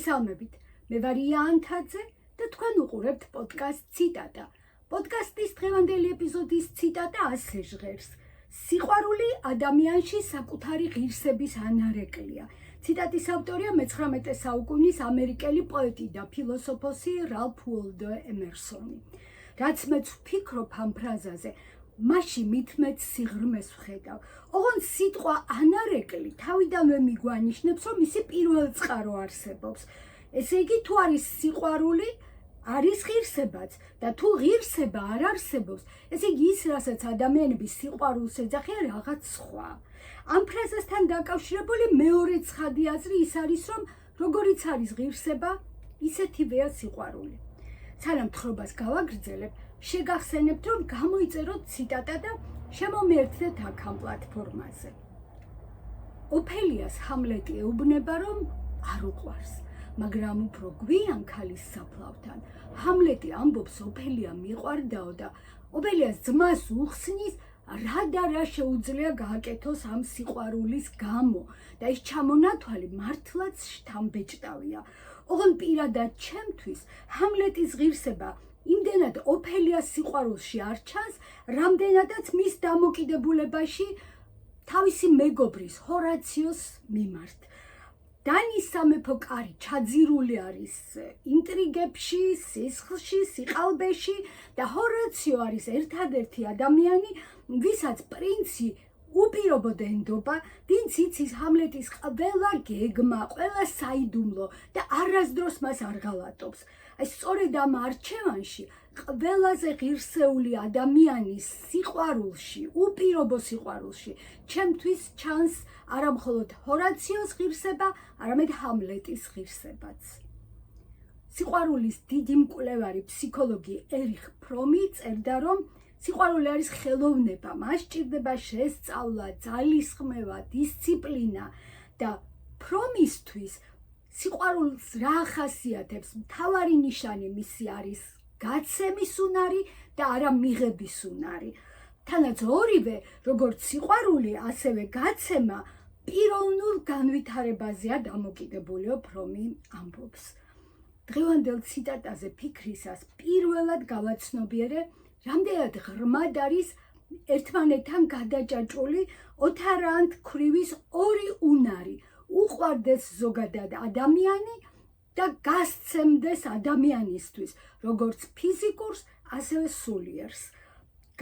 მოგესალმებით, მე ვარ ია ანთაძე და თქვენ უყურებთ პოდკასტ ციტატა. პოდკასტის დღევანდელი ეპიზოდის ციტატა ასე ჟღერს: სიყვარული ადამიანში საკუთარი ღირსების ანარეკლია. ციტატის ავტორია მე-19 საუკუნის ამერიკელი პოეტი და ფილოსოფოსი რალფ უოლდო ემერსონი. რაც მეც ვფიქრობ ამ ფრაზაზე, მაშინ მithmet სიღრმეს ვხედავ. ოღონდ სიტყვა ანარეკლი თავიდანვე მიგვანიშნებს, რომ მისი პირველ წყარო არსებობს. ესე იგი, თუ არის სიყვარული, არის ღირსებაც და თუ ღირსება არ არსებობს, ესე იგი ის, რასაც ადამიანები სიყვარულს ეძახიან, რაღაც სხვა. ამ ფრაზასთან დაკავშირებული მეორე ცხადი აზრი ის არის, რომ როგორიც არის ღირსება, ისეთივეა სიყვარული. სანამ თხრობას გავაგრძელებ, შეგახსენებთ, რომ გამოიწეროთ ციტატა და შემომიერთდეთ აქ ამ პლატფორმაზე. ოფელიას ჰამლეტი ეუბნება, რომ არ უყვარს, მაგრამ უფრო გვიან ქალის საფლავთან ჰამლეტი ამბობს, ოფელია მიყვარდაო და ოფელიას ძმას უხსნის, რა და რა შეუძლია გააკეთოს ამ სიყვარულის გამო და ის ჩამონათვალი მართლაც შთამბეჭდავია. ოღონდ პირადად ჩემთვის ჰამლეტის ღირსება იმდენად ოფელიას სიყვარულში არ ჩანს, რამდენადაც მის დამოკიდებულებაში თავისი მეგობრის ჰორაციოს მიმართ. დანის სამეფო კარი ჩაძირული არის ინტრიგებში, სისხლში, სიყალბეში და ჰორაციო არის ერთადერთი ადამიანი, ვისაც პრინცი უპირობოდ ენდობა, ვინც იცის ჰამლეტის ყველა გეგმა, ყველა საიდუმლო და არასდროს მას არ ღალატობს. აი სწორედ ამ არჩევანში ყველაზე ღირსეული ადამიანის სიყვარულში, უპირობო სიყვარულში, ჩემთვის ჩანს არა მხოლოდ ჰორაციოს ღირსება, არამედ ჰამლეტის ღირსებაც. სიყვარულის დიდი მკვლევარი ფსიქოლოგი ერიხ ფრომი წერდა, რომ სიყვარული არის ხელოვნება, მას სჭირდება შესწავლა, ძალისხმევა, დისციპლინა და ფრომისთვის სიყვარულს რა ახასიათებს? მთავარი ნიშანი მისი არის გაცემის უნარი და არა მიღების უნარი. თანაც ორივე, როგორც სიყვარული, ასევე გაცემა პიროვნულ განვითარებაზეა დამოკიდებული, ფრომი ამბობს. დღევანდელ ციტატაზე ფიქრისას პირველად გავაცნობიერე, რამდენად ღრმად არის ერთმანეთთან გადაჭაჭული ოთარანთქვრივის ორი უნარი. უყვარდეს ზოგადად ადამიანი და გასცემდეს ადამიანისთვის, როგორც ფიზიკურს, ასევე სულიერს.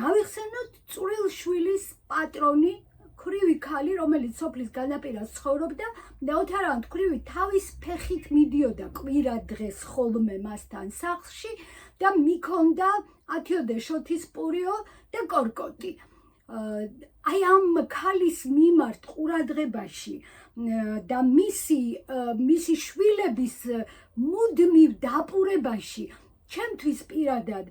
გავიხსენოთ წვრილშვილის პატრონი, ქვრივი ქალი, რომელიც სოფლის განაპირას ცხოვრობდა და ოთარანთქვრივი თავის ფეხით მიდიოდა კვირა დღეს ხოლმე მასთან სახლში და მიქონდა ათიოდე შოთის პურიო და კორკოტი. აი ამ ქალის მიმართ ყურადღებაში და მისი შვილების მუდმივ დაპურებაში ჩემთვის პირადად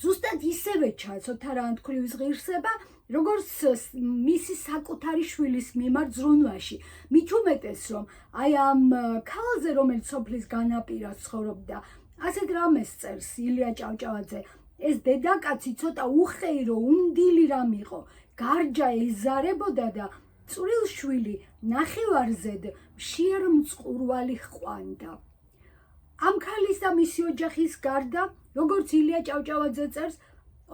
ზუსტად ისევე ჩანს ოთარანთქვრივის ღირსება, როგორც მისი საკუთარი შვილის მიმართ ზრუნვაში. მით უმეტეს, რომ აი ამ ქალზე, რომელიც სოფლის განაპირას ცხოვრობდა, ასეთ რამეს წერს ილია ჭავჭავაძე, ეს დედაკაცი ცოტა უხეირო, უნდილი რამ იყო, გარჯა ეზარებოდა და წვრილშვილი ნახევარზედ მშიერ მწყურვალი ჰყვანდა. ამ ქალის და მისი ოჯახის გარდა, როგორც ილია ჭავჭავაძე წერს,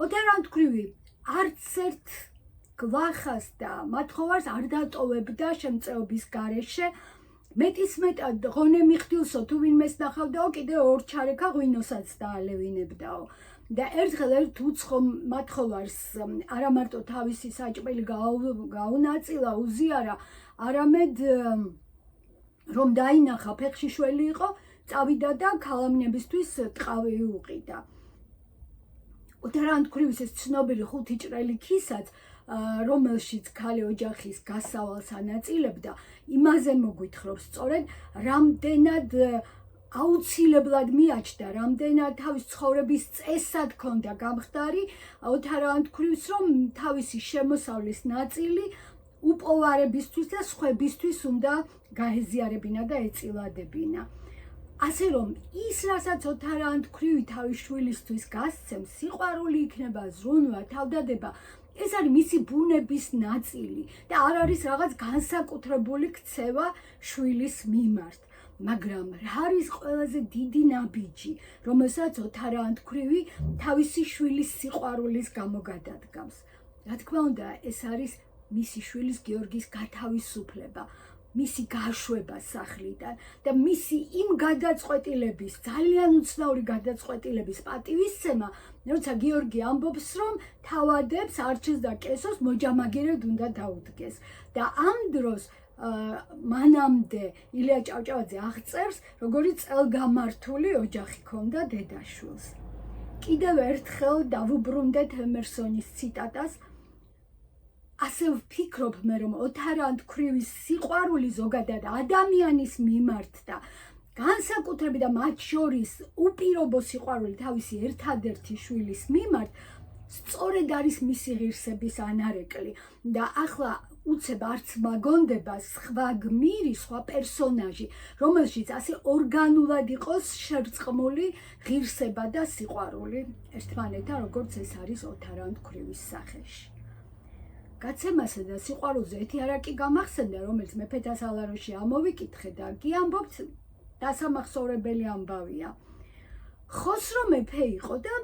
ოთარანთქვრივი არც ერთ გვახას და მათხოვარს არ დატოვებდა შემწეობის გარეშე. მეტისმეტად ღონე მიხდილსო, თუ ვინმეს ნახავდაო, კიდე ორ ჩარეკა ღვინოსაც დაალევინებდაო. და ერთხელ ერთ უცხო მათხოვარს არა მარტო თავისი საჭმელი გაუნაწილა, უზიარა, არამედ რომ დაინახა ფეხში შველი იყო, წავიდა და ქალამინებისთვის ტყავი უყიდა. ოთარანთქვრივის ეს ცნობილი ხუთი ჭრელი ქისაც, რომელშიც ქალი ოჯახის გასავალს ანაწილებდა, იმაზე მოგვითხრობს სწორედ, რამდენად აუცილებლად მიაჩნდა, რამდენად თავის ცხოვრების წესად ჰქონდა გამხდარი ოთარანთქვრივს, რომ თავისი შემოსავლის ნაწილი უპოვარებისთვის და სხვებისთვის უნდა გაეზიარებინა და ეწილადებინა. ასე რომ ის, რასაც ოთარანთქვრივი თავის შვილისთვის გასცემს, სიყვარული იქნება, ზრუნვა, თავდადება, ეს არის მისი ბუნების ნაწილი და არ არის რაღაც განსაკუთრებული ქცევა შვილის მიმართ. მაგრამ რა არის ყველაზე დიდი ნაბიჯი, რომელსაც ოთარ ანთქვრივი თავისი შვილის სიყვარულის გამო გადადგამს? რა თქმა უნდა, ეს არის მისი შვილის გიორგის გათავისუფლება, მისი გაშვება სახლიდან და მისი იმ გადაწყვეტილების, ძალიან უცნაური გადაწყვეტილების პატივისცემა, როცა გიორგი ამბობს, რომ თავადებს არჩილს და კესოს მოჯამაგირედ უნდა დაუდგეს და ამ დროს მანამდე ილია ჭავჭავაძე აღწერს, როგორი წელგამართული ოჯახი ჰქონდა დედაშვილს. კიდევ ერთხელ დავუბრუნდეთ ემერსონის ციტატას. ასე ვფიქრობ მე, რომ ოთარ ანთქვრივის სიყვარული ზოგადად ადამიანის მიმართ და განსაკუთრებით და მათ შორის უპირობო სიყვარული თავისი ერთადერთი შვილის მიმართ სწორედ არის მისი ღირსების ანარეკლი და ახლა უცებ არც მაგონდება სხვა გმირი, სხვა პერსონაჟი, რომელშიც ასე ორგანულად იყოს შერწყმული ღირსება და სიყვარული ერთმანეთთან, როგორც ეს არის ოთარ ანთქვრივის სახეში. გაცემასა და სიყვარულზე ერთი არაკი გამახსენდა, რომელიც მეფეთა სალაროში ამოვიკითხე და კი ამბობთ, დასამახსოვრებელი ამბავია. ხოსრო მეფე იყო და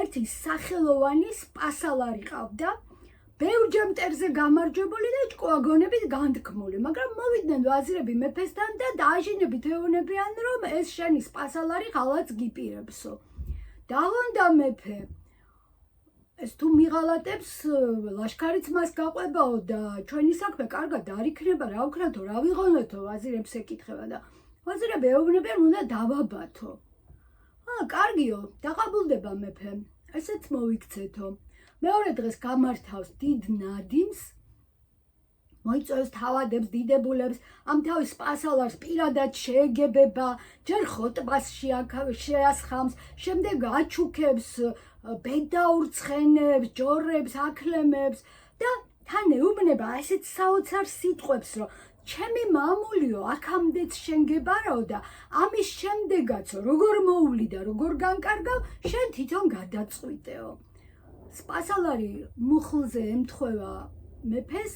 ერთი სახელოვანი სპასალარი ყავდა, ბევრჯერ მტერზე გამარჯვებული და ჭკუაგონებით განთქმული, მაგრამ მოვიდნენ ვაზირები მეფესთან და დააჟინებით ეუბნებიან, რომ ეს შენი სპასალარი ღალატს გიპირებსო. დაალონდა მეფე, ეს თუ მიღალატებს, ლაშქარიც მას გაყვებაო და ჩვენი საქმე კარგად არ იქნება, რა ვქნათო, რა ვიღონოთო, ვაზირებს ეკითხება და ვაზირები ეუბნებიან, უნდა დავაბათო. კარგიო, დაყაბულდება მეფე, ესეც მოვიქცეთო. მეორე დღეს გამართავს დიდ ნადიმს, მოიწვევს თავადებს, დიდებულებს, ამ თავის სპასალარს პირადად შეეგებება, ჯერ ხოტბას შეასხამს, შემდეგ აჩუქებს, ბედაურ ცხენებს, ჯორებს, აქლემებს და თან ეუბნება ასეთ საოცარ სიტყვებს, რომ ჩემი მამულიო, აქამდეც შენ გებარაო და ამის შემდეგაცო, როგორ მოვლი და როგორ განკარგავ, შენ თვითონ გადაწყვიტეო. სპასალარი მუხლზე ემთხვევა მეფეს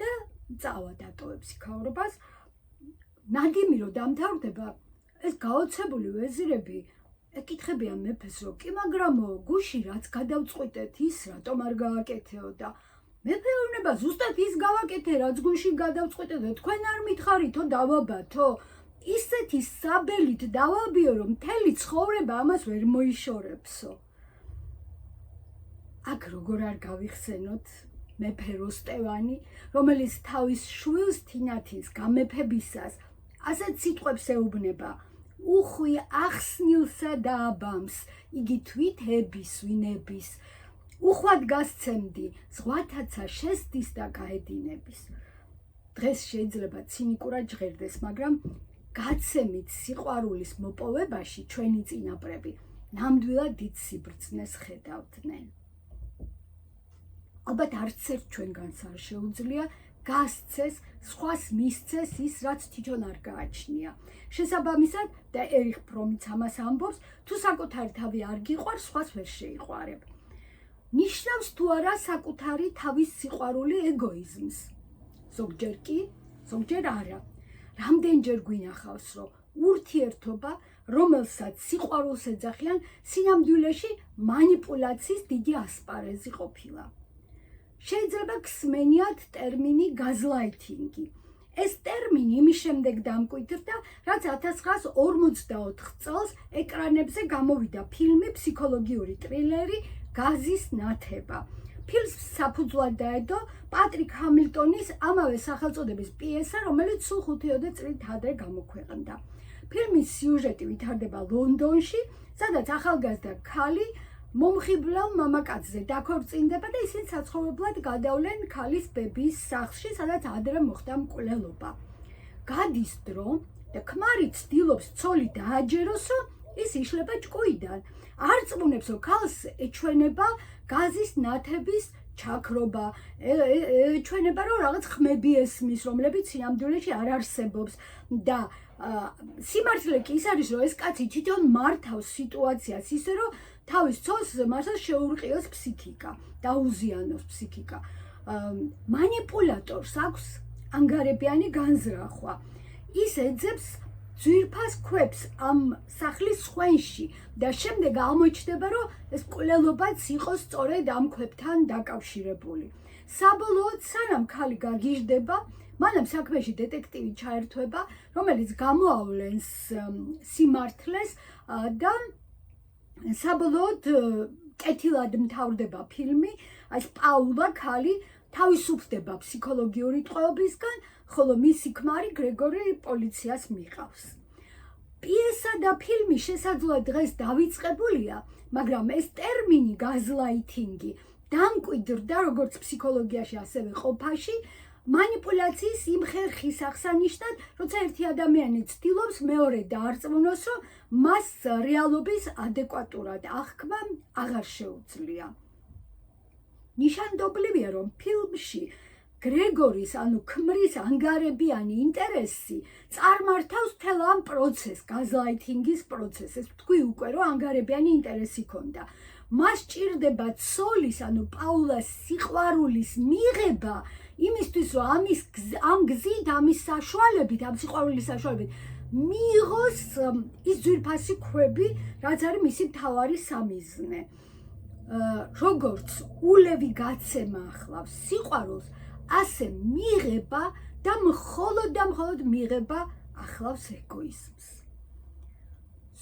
და წავა დატოვებს იქაურობას. ნადიმი რო დამთავრდება, ეს გაოცებული ვეზირები ეკითხებიან მეფეს, რომ კი მაგრამო, გუში რაც გადავწყვიტეთ, ის რატომ არ გააკეთეო და მეფე ეუბნება, ზუსტად ის გავაკეთე, რაც გუში გადავწყვიტეთ და თქვენ არ მითხარითო დავაბათო? ისეთი საბელით დავაბიო, რომ მთელი ცხოვრება ამას ვერ მოიშორებსო. აქ როგორ არ გავიხსენოთ მეფე როსტევანი, რომელიც თავის შვილს თინათინს გამეფებისას ასეთ სიტყვებს ეუბნება, უხვი ახსნილსა დააბამს, იგი თვითების ვინების, უხვად გასცემდი, ზღვათაცა შესდის და გაედინების. დღეს შეიძლება ცინიკურად ჟღერდეს, მაგრამ გაცემით სიყვარულის მოპოვებაში ჩვენი წინაპრები ნამდვილად დიდ სიბრძნეს ხედავდნენ. ალბათ არც ერთ ჩვენგანს არ შეუძლია გასცეს, სხვას მისცეს ის, რაც თვითონ არ გააჩნია. შესაბამისად, და ერიხ ფრომიც ამას ამბობს, თუ საკუთარი თავი არ გიყვარს, სხვას ვერ შეიყვარებ. ნიშნავს თუ არა საკუთარი თავის სიყვარული ეგოიზმს. ზოგჯერ კი, ზოგჯერ არა. რამდენჯერ გვინახავს, რომ ურთიერთობა, რომელსაც სიყვარულს ეძახიან, სინამდვილეში მანიპულაციის დიდი ასპარეზი ყოფილა. შეიძლება გსმენიათ ტერმინი გაზლაითინგი. ეს ტერმინი იმის შემდეგ დამკვიდრდა, რაც 1954 წელს ეკრანებზე გამოვიდა ფილმი ფსიქოლოგიური ტრილერი გაზის ნათება. ფილმს საფუძვლად დაედო პატრიკ ჰამილტონის ამავე სახელწოდების პიესა, რომელიც სულ 5 წლით ადრე გამოქვეყნდა. ფილმის სიუჟეტი ვითარდება ლონდონში, სადაც ახალგაზრდა ქალი მომხიბლელ მამაკაცზე დაქორწინდება და ისინი საცხოვრებლად გადავლენ ქალის ბებიის სახლში, სადაც ადრე მოხდა მკვლელობა. გადის დრო და ქმარი ცდილობს ცოლი დააჯეროს, რომ ის იშლება ჭკუიდან. არ წმუნებს, რომ ქალს ეჩვენება გაზის ნათების ჩაქრობა, ეჩვენება, რომ რაღაც ხმები ესმის, რომლებიც სინამდვილეში არ არსებობს და სიმართლე კი ის არის, რომ ეს კაცი თვითონ მართავს სიტუაციას ისე, რომ თავის ცოლს მართლა შეურყიოს ფსიქიკა, დაუზიანოს ფსიქიკა. მანიპულატორს აქვს ანგარებიანი განზრახვა. ის ეძებს ძვირფას ქვებს ამ სახლის ხვენში და შემდეგ აღმოჩნდება, რომ ეს მკვლელობაც იყო სწორედ ამ ქვებთან დაკავშირებული. საბოლოოდ, სანამ ქალი გაგიჟდება, მანამ საქმეში დეტექტივი ჩაერთვება, რომელიც გამოავლენს სიმართლეს და საბოლოოდ კეთილად მთავრდება ფილმი. ეს პაულა ქალი თავისუფლდება ფსიქოლოგიური ტყვეობისგან, ხოლო მისი ქმარი გრეგორი პოლიციას მიყავს. პიესა და ფილმი შესაძლოა დღეს დავიწყებულია, მაგრამ ეს ტერმინი გაზლაითინგი დამკვიდრდა როგორც ფსიქოლოგიაში, ასევე ყოფაში, манипуляციის იმ ხერხის აღსანიშნად, როცა ერთი ადამიანი ცდილობს მეორე დაარწმუნოს, რომ მას რეალობის ადეკვატურად აღქმა აღარ შეუძლია. ნიშანდობლივია, რომ ფილმში გრეგორის, ანუ ქმრის ანგარებიანი ინტერესი წარმართავს მთელ ამ პროცესს, გაზლაითინგის პროცესს. ეს თქვი უკვე, რომ ანგარებიანი ინტერესი ჰქონდა. მას ჭირდება ცოლის, ანუ პაულას სიყვარულის მიღება, იმისთვის, რომ ამ გზით, ამის საშუალებით, ამ სიყვარულის საშუალებით მიიღოს ის ძვირფასი ქვები, რაც არის მისი მთავარი სამიზნე. როგორც ულევი გაცემა ახლავს სიყვარულს, ასე მიღება და მხოლოდ მიღება ახლავს ეგოიზმს.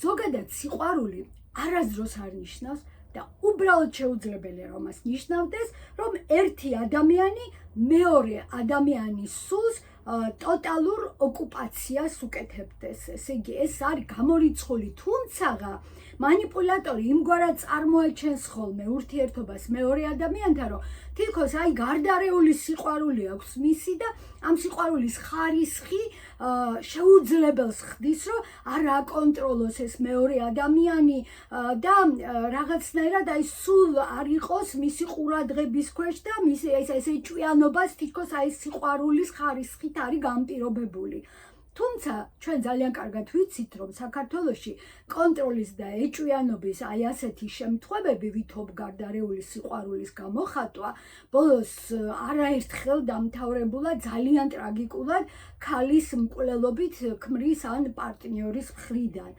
ზოგადად სიყვარული არასდროს არ ნიშნავს და უბრალოდ შეუძლებელია, რომ მას ნიშნავდეს, რომ ერთი ადამიანი მეორე ადამიანის სულს ტოტალურ ოკუპაციას უკეთებდეს. ესე იგი, ეს არის გამორიცხული, თუმცაღა манипуляტორი იმგვარად წარმოაჩენს ხოლმე ურთიერთობას მეორე ადამიანთან, რომ თითქოს აი გარდარეული სიყვარული აქვს მისი და ამ სიყვარულის ხარისხი შეუძლებელს ხდის, რომ არ აკონტროლოს ეს მეორე ადამიანი და რაღაცნაირად აი სულ არ იყოს მისი ყურადღების ქვეშ და მისი ეს ეჭვიანობას თითქოს აი სიყვარულის ხარისხით არის განპირობებული. თუმცა ჩვენ ძალიან კარგად ვიცით, რომ საქართველოში კონტროლის და ეჭვიანობის აი ასეთი შემთხვევები, ვითომ გარდარეული სიყვარულის გამოხატვა, ბოლოს არაერთხელ დამთავრებულა ძალიან ტრაგიკულად ქალის მკვლელობით ქმრის ან პარტნიორის მხრიდან.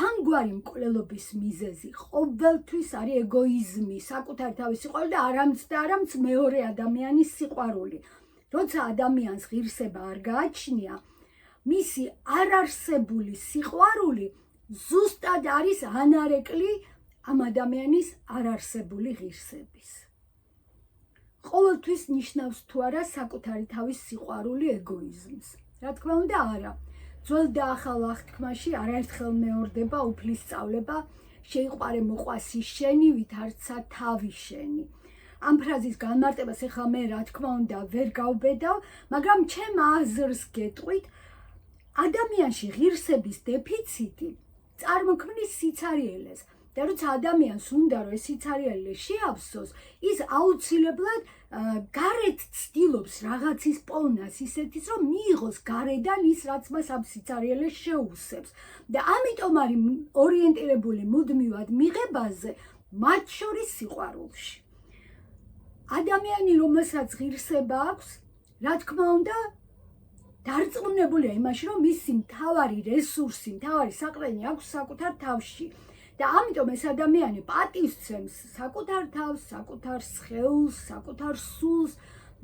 ამგვარი მკვლელობის მიზეზი ყოველთვის არის ეგოიზმი, საკუთარი თავის სიყვარული და არამც მეორე ადამიანის სიყვარული. როცა ადამიანს ღირსება არ გააჩნია, მისი არარსებული სიყვარული ზუსტად არის ანარეკლი ამ ადამიანის არარსებული ღირსების. ყოველთვის ნიშნავს თუ არა საკუთარი თავის სიყვარული ეგოიზმს. რა თქმა უნდა, არა. ძველ და ახალ აღთქმაში არაერთხელ მეორდება უფლის სწავლება, შეიყვარე მოყვასი შენი, ვითარცა თავი შენი. ამ ფრაზის განმარტებას ეხლა მე რა თქმა უნდა ვერ გავბედავ, მაგრამ ჩემ აზრს გეტყვით, ადამიანში ღირსების დეფიციტი წარმოქმნის სიცარიელეს და როცა ადამიანს უნდა რომ ეს სიცარიელე შეავსოს, ის აუცილებლად გარეთ ცდილობს რაღაცის პოვნას ისეთის, რომ მიიღოს გარედან ის, რაც მას ამ სიცარიელეს შეუსებს და ამიტომ არის ორიენტირებული მუდმივად მიღებაზე, მათ შორის სიყვარულში. ადამიანი, რომელსაც ღირსება აქვს, რა თქმა უნდა, დარწმუნებულია იმაში, რომ მისი მთავარი რესურსი, მთავარი საყრდენი აქვს საკუთარ თავში. და ამიტომ ეს ადამიანი პატივცემს საკუთარ თავს, საკუთარ სხეულს, საკუთარ სულს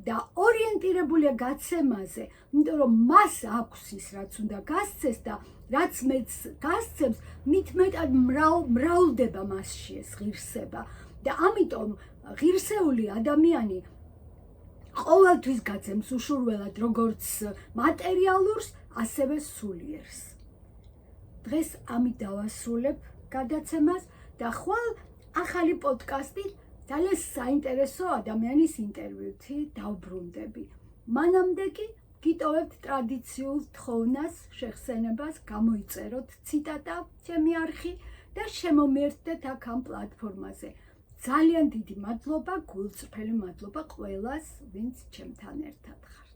და ორიენტირებულია გაცემაზე, იმიტომ რომ მას აქვს ის, რაც უნდა გასცეს და რაც მეც გასცემს, მით მეტად მრავლდება მასში ეს ღირსება. და ამიტომ ღირსეული ადამიანი ყოველთვის გაცემს უშურველად როგორც მატერიალურს, ასევე სულიერს. დღეს ამით დავასრულებ გადაცემას და ხვალ ახალი პოდკასტით ძალიან საინტერესო ადამიანის ინტერვიუთი დავბრუნდები. მანამდე კი გიტოვებთ ტრადიციულ თხოვნას, შეხსენებას, გამოიწეროთ ციტატა ჩემი არხი და შემომიერთდეთ აქ ამ პლატფორმაზე. ძალიან დიდი მადლობა, გულწრფელი მადლობა ყველას, ვინც ჩემთან ერთად ხართ.